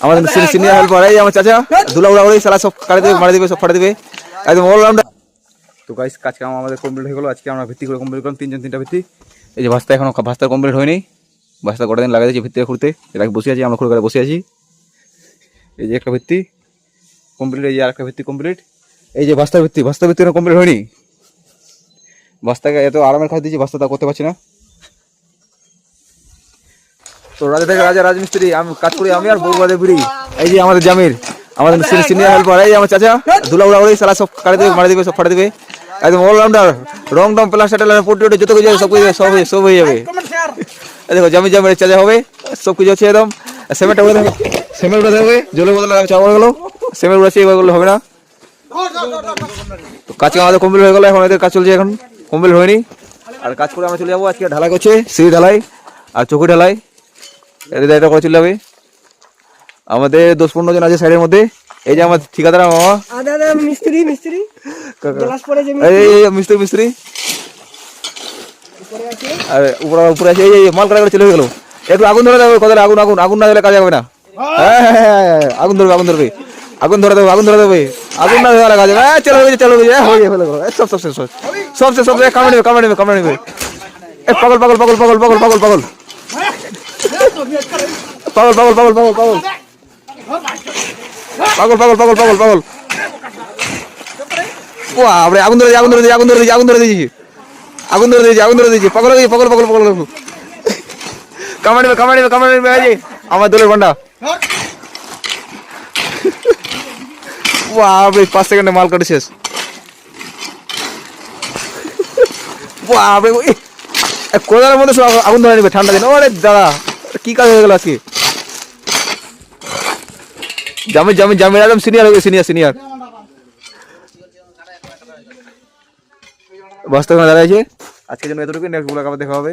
আমাদের senior helper এই আমার চাচা ধুলা উড়া উড়ি সালা সব কাটে দেবে মারি দেবে সব ফাটে দেবে একদম অলরাউন্ডার। তো গাইস কাজ কাম আমাদের কমপ্লিট হয়ে গেল। আজকে আমরা ভিত্তি করে কমপ্লিট করলাম তিনটা ভিত্তি। এই যে ভাস্তা এখনো ভাস্তা কমপ্লিট হয়নি, ভাস্তা গোটা দিন লাগাই দিয়েছি ভিত্তি খুঁড়তে। এটা বসে আছি আমরা খুঁড়ে করে বসে আছি। এই যে একটা ভিত্তি কমপ্লিট, এই যে আর একটা ভিত্তি কমপ্লিট। এই যে ভাস্তা ভিত্তি কমপ্লিট হয়নি। ভাস্তাকে এত আরামের কাজ দিয়েছি ভাস্তা তা করতে পারছি না। তো রাজা থেকে রাজা রাজমিস্ত্রি আমি কাজ করি আমি আর বউবাদে বুড়ি। এই যে আমাদের জামির আমাদের সিনিয়র হেল্পার এই আমার চাচা ধুলা উড়া উড়ি সালা সব কাটে দেবে মারি দেবে সব ফাটে দেবে একদম অলরাউন্ডার। রং টং প্লাস্টার টেলার পট্টি যত কিছু সব কিছু সব হয়ে যাবে। দেখো জামির চাচা হবে সব কিছু হচ্ছে একদম। সিমেন্ট উড়ে থাকবে জলের বদলে চাওয়া গেলো সিমেন্ট উড়াচ্ছে এবার করলে হবে না। তো কাজ আমাদের কমপ্লিট হয়ে গেলো, এখন এদের কাজ চলছে, এখন কমপ্লিট হয়নি। আর কাজ করে আমরা চলে যাবো। আজকে ঢালাই করছে সিঁড়ি ঢালাই আর চৌকি ঢালাই, এটা করে চলে যাবে। আমাদের 10-15 জন আছে সাইডের মধ্যে। এই যে আমার ঠিকাদার মামা মিস্ত্রি আর উপরে আছে এই মাল কাটা করে চলে গেলো। একটু আগুন ধরে দেবে কোথায় আগুন না দিলে কাজ হবে না। হ্যাঁ আগুন ধরবে আগুন ধরে দেবে আগুন না দেওয়ার কাজ হবে। চলো হয়ে ফেলে সব কামড়ে নেবে পাগল আগুন ধরে দিয়েছি পাগল কামড়ে নেবে আমার দলের ভান্ডা। 5 সেকেন্ডে মাল কাটে শেষ। কোদালের মধ্যে সব আগুন ধরে নেবে ঠান্ডা দিন। ওরে দাদা কি কাজ হয়ে গেল আজকে। জামির একদম সিনিয়র হবে সিনিয়র বাস্তবে দাঁড়াইছে। আজকের জন্য এতটুকু, নেক্সট ব্লগ আবার দেখা হবে।